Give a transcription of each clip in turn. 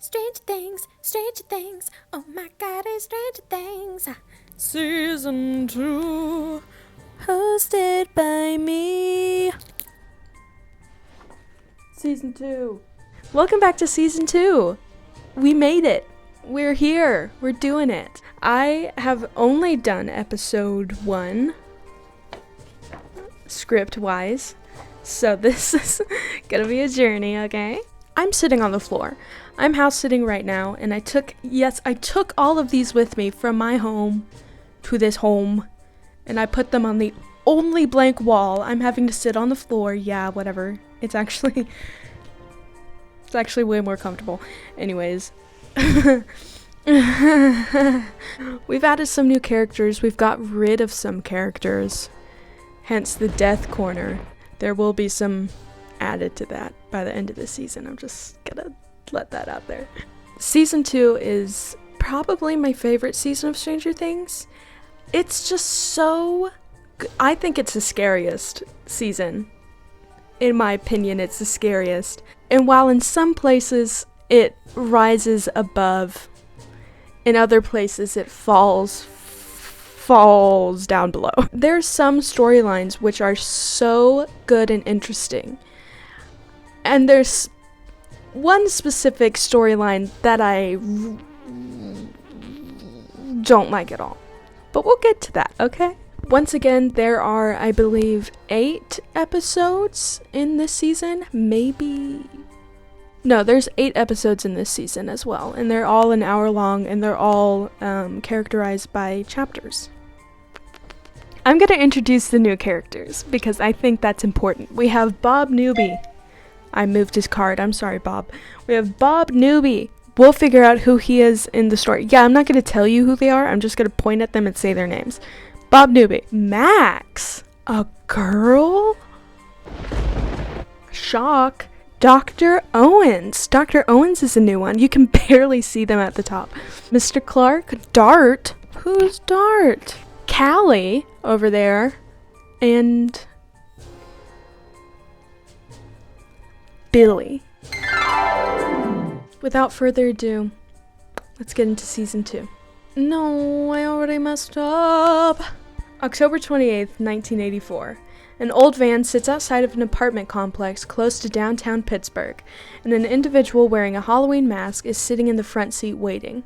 Stranger Things, Stranger Things. Oh my God, it's Stranger Things. Season 2, hosted by me. Season 2. Welcome back to Season 2. We made it. We're here. We're doing it. I have only done episode 1, script-wise, so this is gonna be a journey, okay? I'm sitting on the floor. I'm house sitting right now, and I took all of these with me from my home to this home, and I put them on the only blank wall. I'm having to sit on the floor. Yeah, whatever. It's actually way more comfortable. Anyways. We've added some new characters. We've got rid of some characters. Hence the death corner. There will be some added to that by the end of the season. I'm just gonna let that out there. Season 2 is probably my favorite season of Stranger Things. It's just so good. I think it's the scariest season. In my opinion, it's the scariest. And while in some places it rises above, in other places it falls down below. There's some storylines which are so good and interesting. And there's one specific storyline that I don't like at all. But we'll get to that, okay? Once again, there are, I believe, 8 episodes in this season. No, there's 8 episodes in this season as well. And they're all an hour long, and they're all characterized by chapters. I'm going to introduce the new characters, because I think that's important. We have Bob Newby. I moved his card. I'm sorry, Bob. We have Bob Newby. We'll figure out who he is in the story. Yeah, I'm not going to tell you who they are. I'm just going to point at them and say their names. Bob Newby. Max. A girl? Shock. Dr. Owens. Dr. Owens is a new one. You can barely see them at the top. Mr. Clark. Dart. Who's Dart? Callie over there. And Billy. Without further ado, let's get into season 2. No, I already messed up. October 28th, 1984. An old van sits outside of an apartment complex close to downtown Pittsburgh, and an individual wearing a Halloween mask is sitting in the front seat waiting.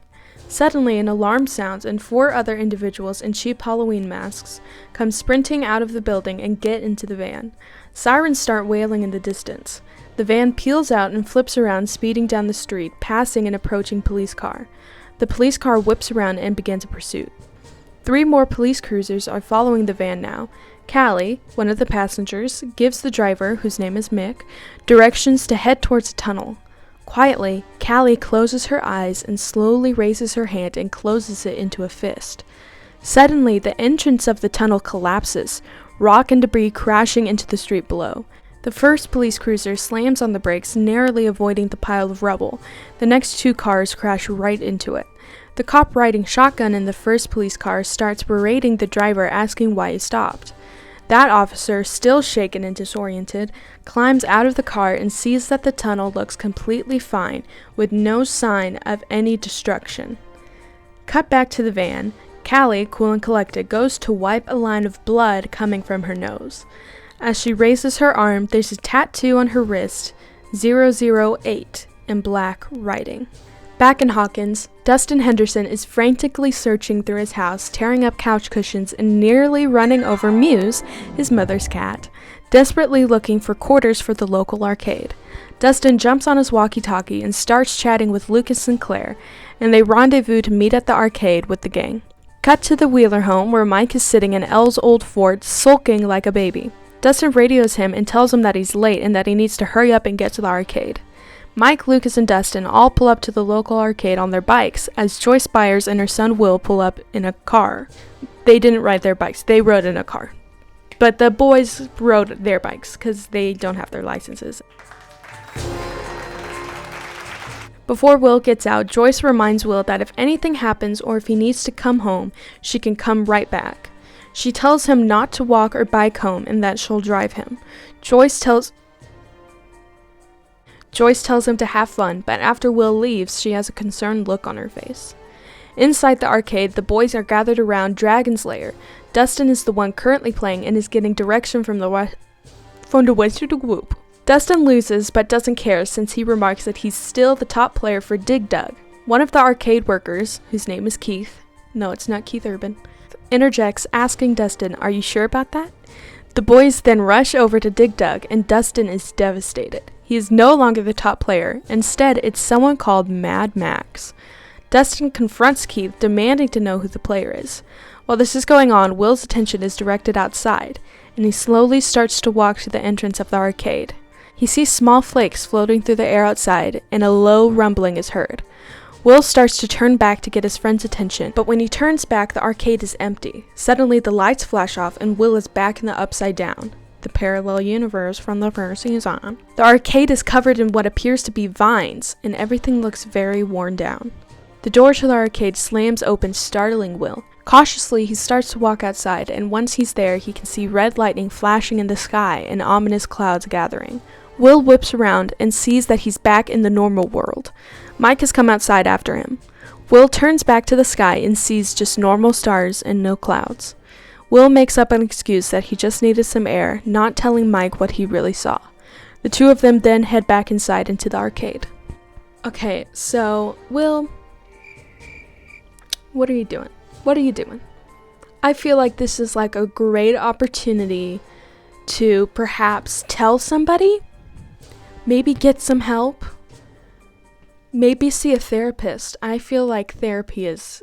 Suddenly, an alarm sounds and 4 other individuals in cheap Halloween masks come sprinting out of the building and get into the van. Sirens start wailing in the distance. The van peels out and flips around, speeding down the street, passing an approaching police car. The police car whips around and begins a pursuit. 3 more police cruisers are following the van now. Callie, one of the passengers, gives the driver, whose name is Mick, directions to head towards a tunnel. Quietly, Callie closes her eyes and slowly raises her hand and closes it into a fist. Suddenly, the entrance of the tunnel collapses, rock and debris crashing into the street below. The first police cruiser slams on the brakes, narrowly avoiding the pile of rubble. The next 2 cars crash right into it. The cop riding shotgun in the first police car starts berating the driver, asking why he stopped. That officer, still shaken and disoriented, climbs out of the car and sees that the tunnel looks completely fine, with no sign of any destruction. Cut back to the van. Callie, cool and collected, goes to wipe a line of blood coming from her nose. As she raises her arm, there's a tattoo on her wrist, 008, in black writing. Back in Hawkins, Dustin Henderson is frantically searching through his house, tearing up couch cushions and nearly running over Muse, his mother's cat, desperately looking for quarters for the local arcade. Dustin jumps on his walkie-talkie and starts chatting with Lucas and Claire, and they rendezvous to meet at the arcade with the gang. Cut to the Wheeler home, where Mike is sitting in Elle's old Ford, sulking like a baby. Dustin radios him and tells him that he's late and that he needs to hurry up and get to the arcade. Mike, Lucas, and Dustin all pull up to the local arcade on their bikes, as Joyce Byers and her son Will pull up in a car. They didn't ride their bikes, they rode in a car. But the boys rode their bikes, because they don't have their licenses. Before Will gets out, Joyce reminds Will that if anything happens or if he needs to come home, she can come right back. She tells him not to walk or bike home and that she'll drive him. Joyce tells Joyce tells him to have fun, but after Will leaves, she has a concerned look on her face. Inside the arcade, the boys are gathered around Dragon's Lair. Dustin is the one currently playing and is getting direction from the rest of the group. Dustin loses, but doesn't care since he remarks that he's still the top player for Dig Dug. One of the arcade workers, whose name is Keith, no, it's not Keith Urban, interjects, asking Dustin, "Are you sure about that?" The boys then rush over to Dig Dug, and Dustin is devastated. He is no longer the top player. Instead, it's someone called Mad Max. Dustin confronts Keith, demanding to know who the player is. While this is going on, Will's attention is directed outside, and he slowly starts to walk to the entrance of the arcade. He sees small flakes floating through the air outside, and a low rumbling is heard. Will starts to turn back to get his friend's attention, but when he turns back, the arcade is empty. Suddenly, the lights flash off, and Will is back in the Upside Down, the parallel universe from the first season. The arcade is covered in what appears to be vines, and everything looks very worn down. The door to the arcade slams open, startling Will. Cautiously, he starts to walk outside, and once he's there, he can see red lightning flashing in the sky and ominous clouds gathering. Will whips around and sees that he's back in the normal world. Mike has come outside after him. Will turns back to the sky and sees just normal stars and no clouds. Will makes up an excuse that he just needed some air, not telling Mike what he really saw. The two of them then head back inside into the arcade. Okay, so, Will, what are you doing? What are you doing? I feel like this is like a great opportunity to perhaps tell somebody, maybe get some help, maybe see a therapist. I feel like therapy is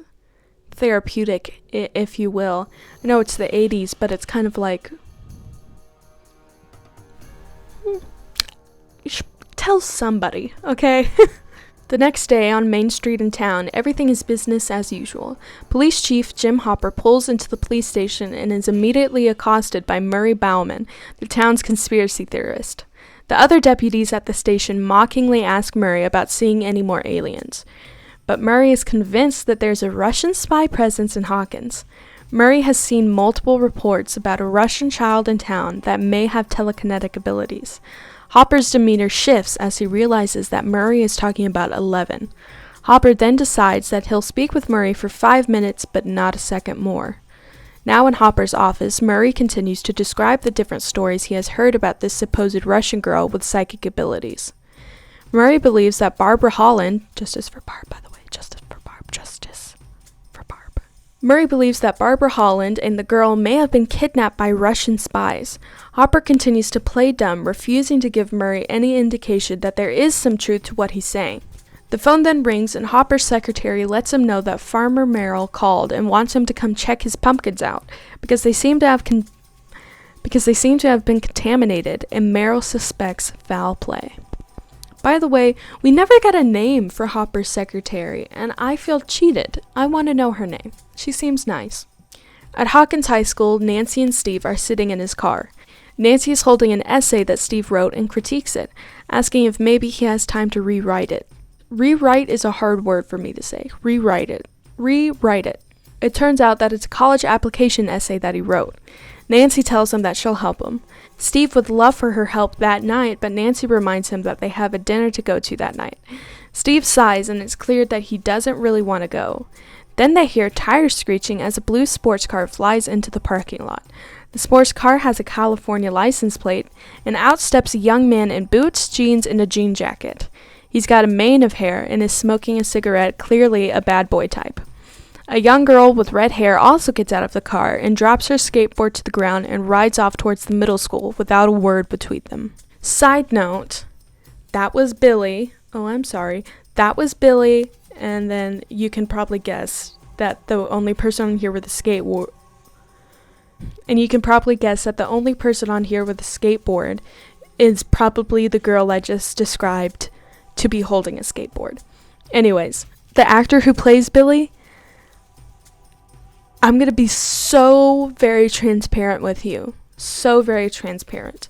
therapeutic, if you will. I know it's the 80s, but it's kind of like, you should tell somebody, okay? The next day, on Main Street in town, everything is business as usual. Police Chief Jim Hopper pulls into the police station and is immediately accosted by Murray Bauman, the town's conspiracy theorist. The other deputies at the station mockingly ask Murray about seeing any more aliens. But Murray is convinced that there's a Russian spy presence in Hawkins. Murray has seen multiple reports about a Russian child in town that may have telekinetic abilities. Hopper's demeanor shifts as he realizes that Murray is talking about 11. Hopper then decides that he'll speak with Murray for 5 minutes, but not a second more. Now in Hopper's office, Murray continues to describe the different stories he has heard about this supposed Russian girl with psychic abilities. Murray believes that Barbara Holland, justice for Barb, by the way, justice for Barb, justice for Barb. Murray believes that Barbara Holland and the girl may have been kidnapped by Russian spies. Hopper continues to play dumb, refusing to give Murray any indication that there is some truth to what he's saying. The phone then rings, and Hopper's secretary lets him know that Farmer Merrill called and wants him to come check his pumpkins out because they seem to have been contaminated, and Merrill suspects foul play. By the way, we never got a name for Hopper's secretary, and I feel cheated. I want to know her name. She seems nice. At Hawkins High School, Nancy and Steve are sitting in his car. Nancy is holding an essay that Steve wrote and critiques it, asking if maybe he has time to rewrite it. Rewrite is a hard word for me to say. Rewrite it. Rewrite it. It turns out that it's a college application essay that he wrote. Nancy tells him that she'll help him. Steve would love for her help that night, but Nancy reminds him that they have a dinner to go to that night. Steve sighs, and it's clear that he doesn't really want to go. Then they hear tires screeching as a blue sports car flies into the parking lot. The sports car has a California license plate, and out steps a young man in boots, jeans, and a jean jacket. He's got a mane of hair and is smoking a cigarette, clearly a bad boy type. A young girl with red hair also gets out of the car and drops her skateboard to the ground and rides off towards the middle school without a word between them. Side note, that was Billy. Oh, I'm sorry. That was Billy, and then you can probably guess that the only person on here with a skateboard is probably the girl I just described to be holding a skateboard. Anyways, the actor who plays Billy, I'm going to be so very transparent with you. So very transparent.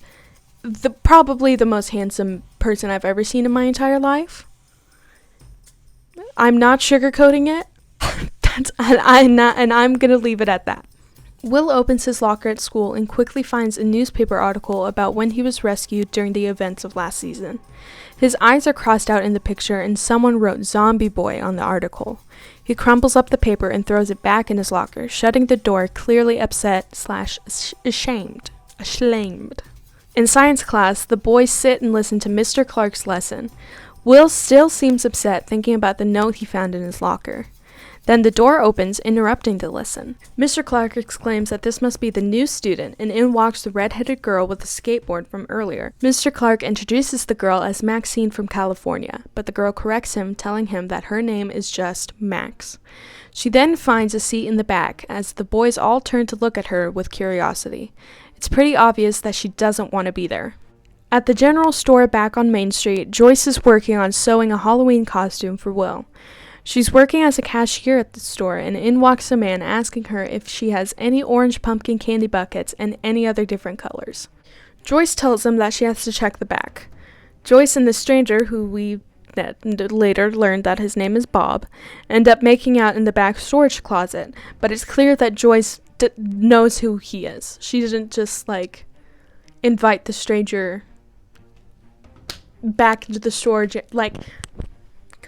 Probably the most handsome person I've ever seen in my entire life. I'm not sugarcoating it. And I'm going to leave it at that. Will opens his locker at school and quickly finds a newspaper article about when he was rescued during the events of last season. His eyes are crossed out in the picture and someone wrote "Zombie Boy" on the article. He crumbles up the paper and throws it back in his locker, shutting the door, clearly upset/ashamed. In science class, the boys sit and listen to Mr. Clark's lesson. Will still seems upset thinking about the note he found in his locker. Then the door opens, interrupting the lesson. Mr. Clark exclaims that this must be the new student, and in walks the red-headed girl with the skateboard from earlier. Mr. Clark introduces the girl as Maxine from California, but the girl corrects him, telling him that her name is just Max. She then finds a seat in the back, as the boys all turn to look at her with curiosity. It's pretty obvious that she doesn't want to be there. At the general store back on Main Street, Joyce is working on sewing a Halloween costume for Will. She's working as a cashier at the store, and in walks a man asking her if she has any orange pumpkin candy buckets and any other different colors. Joyce tells him that she has to check the back. Joyce and the stranger, who we later learned that his name is Bob, end up making out in the back storage closet, but it's clear that Joyce knows who he is. She didn't just, invite the stranger back into the storage,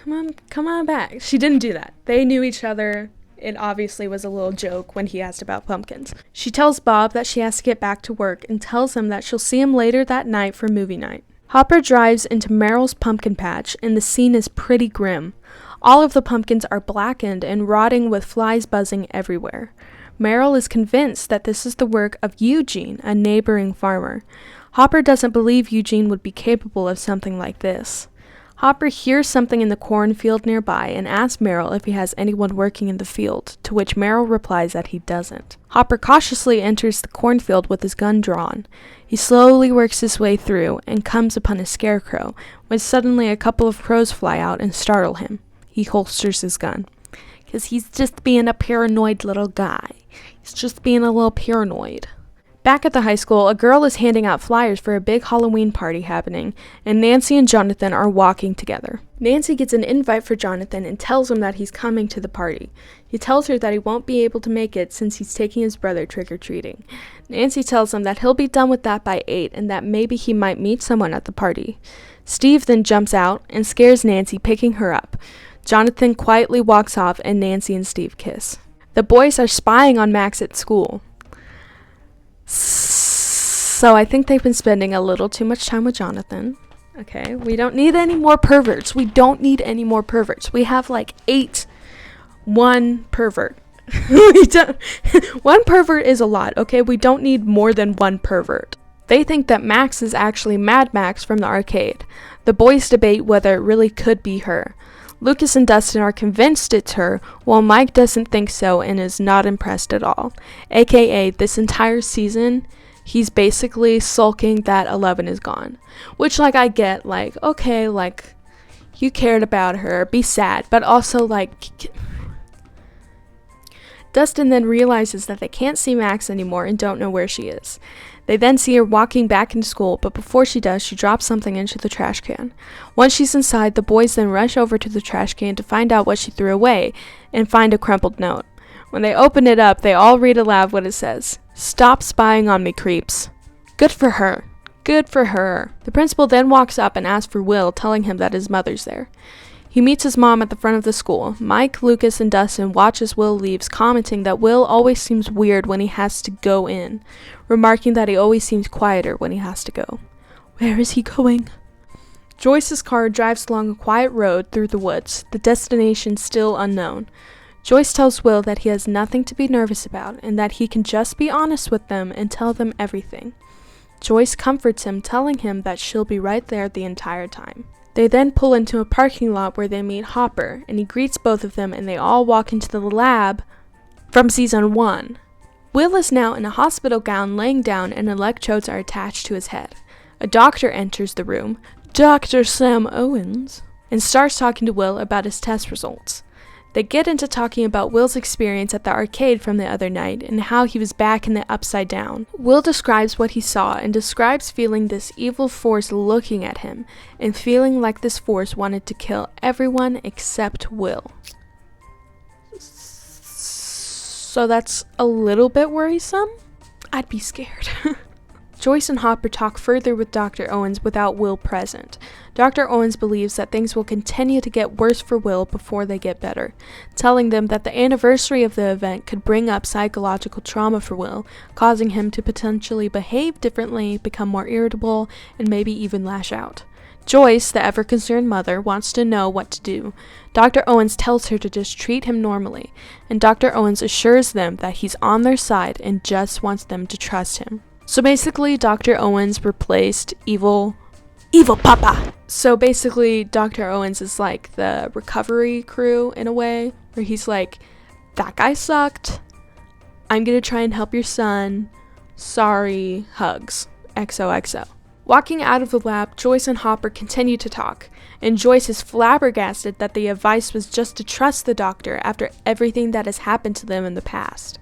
come on back. She didn't do that. They knew each other. It obviously was a little joke when he asked about pumpkins. She tells Bob that she has to get back to work and tells him that she'll see him later that night for movie night. Hopper drives into Meryl's pumpkin patch, and the scene is pretty grim. All of the pumpkins are blackened and rotting with flies buzzing everywhere. Meryl is convinced that this is the work of Eugene, a neighboring farmer. Hopper doesn't believe Eugene would be capable of something like this. Hopper hears something in the cornfield nearby and asks Meryl if he has anyone working in the field, to which Meryl replies that he doesn't. Hopper cautiously enters the cornfield with his gun drawn. He slowly works his way through and comes upon a scarecrow, when suddenly a couple of crows fly out and startle him. He holsters his gun, because he's just being a paranoid little guy. He's just being a little paranoid. Back at the high school, a girl is handing out flyers for a big Halloween party happening, and Nancy and Jonathan are walking together. Nancy gets an invite for Jonathan and tells him that he's coming to the party. He tells her that he won't be able to make it since he's taking his brother trick-or-treating. Nancy tells him that he'll be done with that by 8 and that maybe he might meet someone at the party. Steve then jumps out and scares Nancy, picking her up. Jonathan quietly walks off and Nancy and Steve kiss. The boys are spying on Max at school. So I think they've been spending a little too much time with Jonathan. Okay, we don't need any more perverts. We have 8. One pervert. One pervert is a lot, okay? We don't need more than one pervert. They think that Max is actually Mad Max from the arcade. The boys debate whether it really could be her. Lucas and Dustin are convinced it's her, while Mike doesn't think so and is not impressed at all. AKA, this entire season, he's basically sulking that 11 is gone. Which, I get, okay, you cared about her, be sad, but also, Dustin then realizes that they can't see Max anymore and don't know where she is. They then see her walking back into school, but before she does, she drops something into the trash can. Once she's inside, the boys then rush over to the trash can to find out what she threw away and find a crumpled note. When they open it up, they all read aloud what it says. "Stop spying on me, creeps." Good for her. Good for her. The principal then walks up and asks for Will, telling him that his mother's there. He meets his mom at the front of the school. Mike, Lucas, and Dustin watch as Will leaves, commenting that Will always seems weird when he has to go in, remarking that he always seems quieter when he has to go. Where is he going? Joyce's car drives along a quiet road through the woods, the destination still unknown. Joyce tells Will that he has nothing to be nervous about and that he can just be honest with them and tell them everything. Joyce comforts him, telling him that she'll be right there the entire time. They then pull into a parking lot where they meet Hopper, and he greets both of them, and they all walk into the lab from season 1. Will is now in a hospital gown laying down, and electrodes are attached to his head. A doctor enters the room, Dr. Sam Owens, and starts talking to Will about his test results. They get into talking about Will's experience at the arcade from the other night and how he was back in the Upside Down. Will describes what he saw and describes feeling this evil force looking at him and feeling like this force wanted to kill everyone except Will. So that's a little bit worrisome. I'd be scared. Joyce and Hopper talk further with Dr. Owens without Will present. Dr. Owens believes that things will continue to get worse for Will before they get better, telling them that the anniversary of the event could bring up psychological trauma for Will, causing him to potentially behave differently, become more irritable, and maybe even lash out. Joyce, the ever-concerned mother, wants to know what to do. Dr. Owens tells her to just treat him normally, and Dr. Owens assures them that he's on their side and just wants them to trust him. So basically, Dr. Owens replaced evil Papa. So basically, Dr. Owens is like the recovery crew in a way, where he's like, that guy sucked. I'm gonna try and help your son. Sorry, hugs. XOXO. Walking out of the lab, Joyce and Hopper continue to talk, and Joyce is flabbergasted that the advice was just to trust the doctor after everything that has happened to them in the past.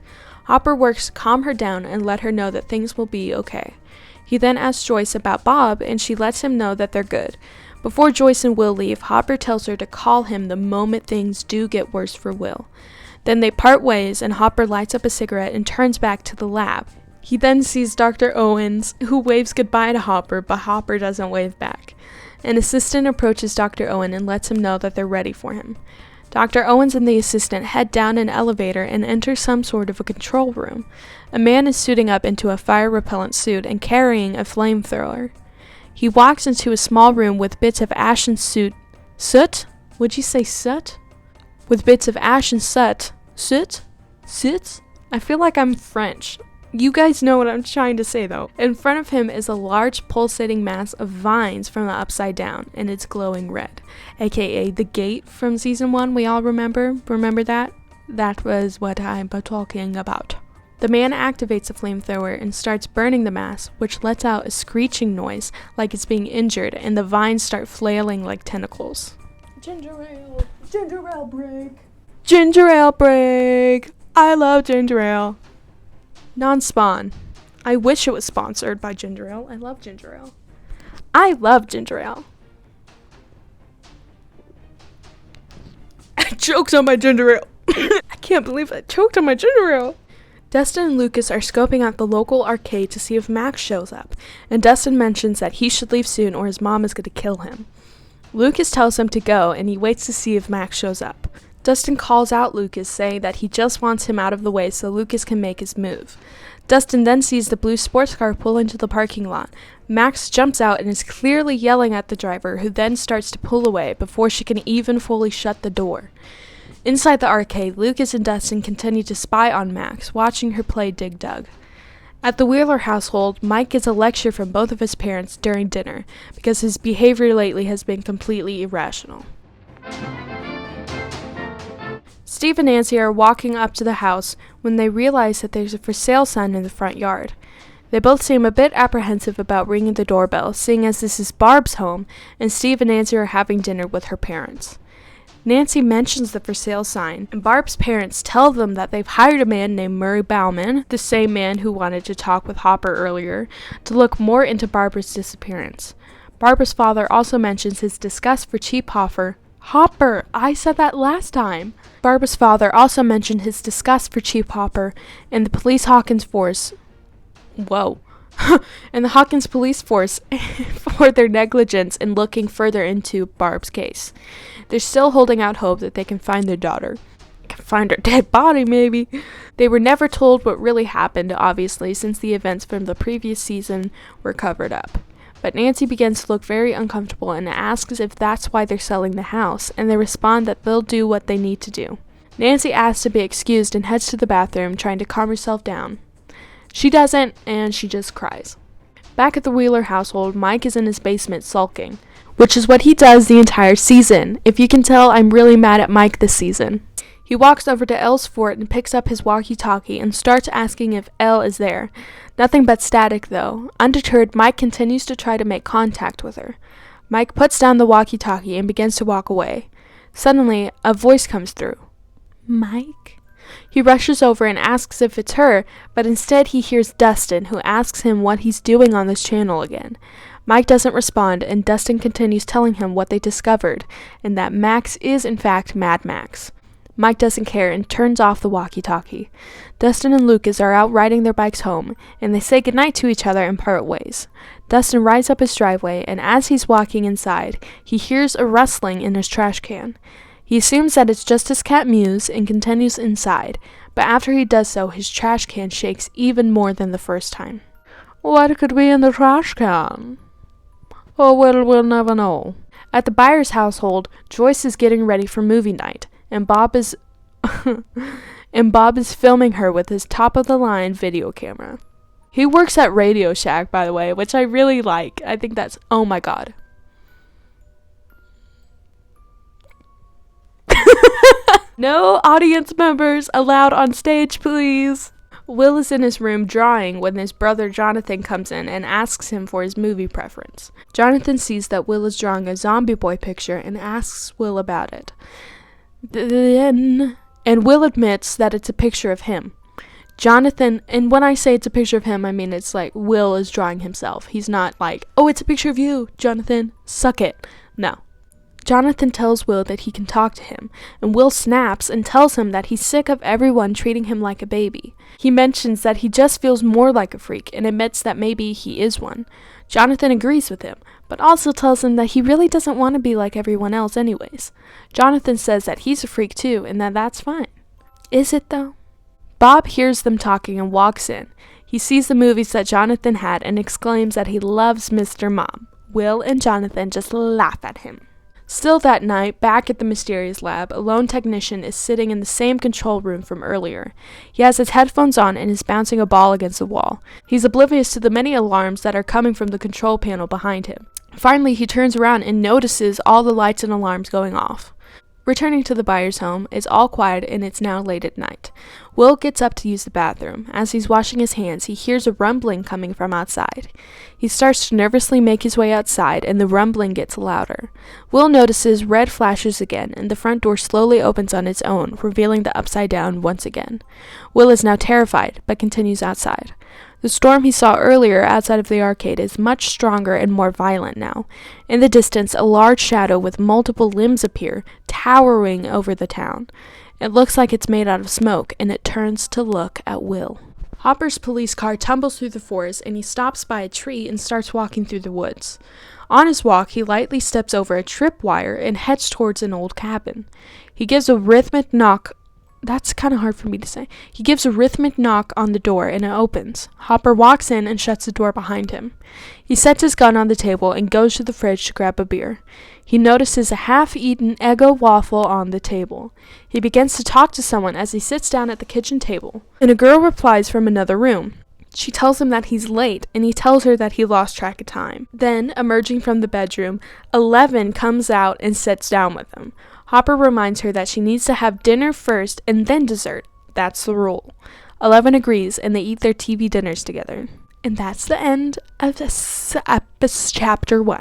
Hopper works to calm her down and let her know that things will be okay. He then asks Joyce about Bob, and she lets him know that they're good. Before Joyce and Will leave, Hopper tells her to call him the moment things do get worse for Will. Then they part ways, and Hopper lights up a cigarette and turns back to the lab. He then sees Dr. Owens, who waves goodbye to Hopper, but Hopper doesn't wave back. An assistant approaches Dr. Owen and lets him know that they're ready for him. Dr. Owens and the assistant head down an elevator and enter some sort of a control room. A man is suiting up into a fire-repellent suit and carrying a flamethrower. He walks into a small room with bits of ash and soot? Would you say soot? With bits of ash and soot. Soot? Soot? I feel like I'm French. You guys know what I'm trying to say though. In front of him is a large pulsating mass of vines from the upside down, and it's glowing red. AKA the gate from season 1 we all remember. Remember that? That was what I'm talking about. The man activates a flamethrower and starts burning the mass, which lets out a screeching noise like it's being injured, and the vines start flailing like tentacles. Ginger ale break. Ginger ale break. I love ginger ale. Non-spawn. I wish it was sponsored by ginger ale. I love ginger ale. I love ginger ale. I choked on my ginger ale. I can't believe I choked on my ginger ale. Dustin and Lucas are scoping out the local arcade to see if Max shows up, and Dustin mentions that he should leave soon or his mom is going to kill him. Lucas tells him to go, and he waits to see if Max shows up. Dustin calls out Lucas, saying that he just wants him out of the way so Lucas can make his move. Dustin then sees the blue sports car pull into the parking lot. Max jumps out and is clearly yelling at the driver, who then starts to pull away before she can even fully shut the door. Inside the arcade, Lucas and Dustin continue to spy on Max, watching her play Dig Dug. At the Wheeler household, Mike gets a lecture from both of his parents during dinner because his behavior lately has been completely irrational. Steve and Nancy are walking up to the house when they realize that there's a for sale sign in the front yard. They both seem a bit apprehensive about ringing the doorbell, seeing as this is Barb's home, and Steve and Nancy are having dinner with her parents. Nancy mentions the for sale sign, and Barb's parents tell them that they've hired a man named Murray Bauman, the same man who wanted to talk with Hopper earlier, to look more into Barbara's disappearance. Barbara's father also mentions his disgust for Chief Hopper, I said that last time. Barbara's father also mentioned his disgust for Chief Hopper and the police Hawkins force. Whoa. And the Hawkins police force for their negligence in looking further into Barb's case. They're still holding out hope that they can find their daughter. Can find her dead body, maybe. They were never told what really happened, obviously, since the events from the previous season were covered up. But Nancy begins to look very uncomfortable and asks if that's why they're selling the house, and they respond that they'll do what they need to do. Nancy asks to be excused and heads to the bathroom, trying to calm herself down. She doesn't, and she just cries. Back at the Wheeler household, Mike is in his basement sulking, which is what he does the entire season. If you can tell, I'm really mad at Mike this season. He walks over to Elle's fort and picks up his walkie-talkie and starts asking if Elle is there. Nothing but static, though. Undeterred, Mike continues to try to make contact with her. Mike puts down the walkie-talkie and begins to walk away. Suddenly, a voice comes through. Mike? He rushes over and asks if it's her, but instead he hears Dustin, who asks him what he's doing on this channel again. Mike doesn't respond, and Dustin continues telling him what they discovered, and that Max is in fact Mad Max. Mike doesn't care and turns off the walkie-talkie. Dustin and Lucas are out riding their bikes home, and they say goodnight to each other and part ways. Dustin rides up his driveway, and as he's walking inside, he hears a rustling in his trash can. He assumes that it's just his cat Muse and continues inside, but after he does so, his trash can shakes even more than the first time. What could be in the trash can? Oh, well, we'll never know. At the Byers household, Joyce is getting ready for movie night, and Bob is filming her with his top-of-the-line video camera. He works at Radio Shack, by the way, which I really like. I think that's, oh my god. No audience members allowed on stage, please. Will is in his room drawing when his brother Jonathan comes in and asks him for his movie preference. Jonathan sees that Will is drawing a zombie boy picture and asks Will about it. And Will admits that it's a picture of him. Jonathan, and when I say it's a picture of him, I mean it's like Will is drawing himself. He's not like, oh, it's a picture of you, Jonathan, suck it. No. Jonathan tells Will that he can talk to him, and Will snaps and tells him that he's sick of everyone treating him like a baby. He mentions that he just feels more like a freak and admits that maybe he is one. Jonathan agrees with him, but also tells him that he really doesn't want to be like everyone else anyways. Jonathan says that he's a freak too, and that that's fine. Is it though? Bob hears them talking and walks in. He sees the movies that Jonathan had and exclaims that he loves Mr. Mom. Will and Jonathan just laugh at him. Still that night, back at the mysterious lab, a lone technician is sitting in the same control room from earlier. He has his headphones on and is bouncing a ball against the wall. He's oblivious to the many alarms that are coming from the control panel behind him. Finally, he turns around and notices all the lights and alarms going off. Returning to the Byers' home, it's all quiet and it's now late at night. Will gets up to use the bathroom. As he's washing his hands, he hears a rumbling coming from outside. He starts to nervously make his way outside, and the rumbling gets louder. Will notices red flashes again, and the front door slowly opens on its own, revealing the Upside Down once again. Will is now terrified, but continues outside. The storm he saw earlier outside of the arcade is much stronger and more violent now. In the distance, a large shadow with multiple limbs appear, towering over the town. It looks like it's made out of smoke, and it turns to look at Will. Hopper's police car tumbles through the forest, and he stops by a tree and starts walking through the woods. On his walk, he lightly steps over a tripwire and heads towards an old cabin. He gives a rhythmic knock. That's kind of hard for me to say. He gives a rhythmic knock on the door and it opens. Hopper walks in and shuts the door behind him. He sets his gun on the table and goes to the fridge to grab a beer. He notices a half-eaten Eggo waffle on the table. He begins to talk to someone as he sits down at the kitchen table, and a girl replies from another room. She tells him that he's late, and he tells her that he lost track of time. Then, emerging from the bedroom, 11 comes out and sits down with him. Hopper reminds her that she needs to have dinner first and then dessert. That's the rule. 11 agrees, and they eat their TV dinners together. And that's the end of this chapter 1.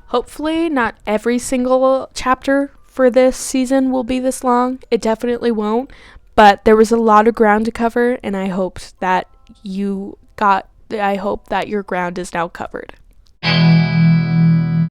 Hopefully, not every single chapter for this season will be this long. It definitely won't, but there was a lot of ground to cover, and I hope that your ground is now covered.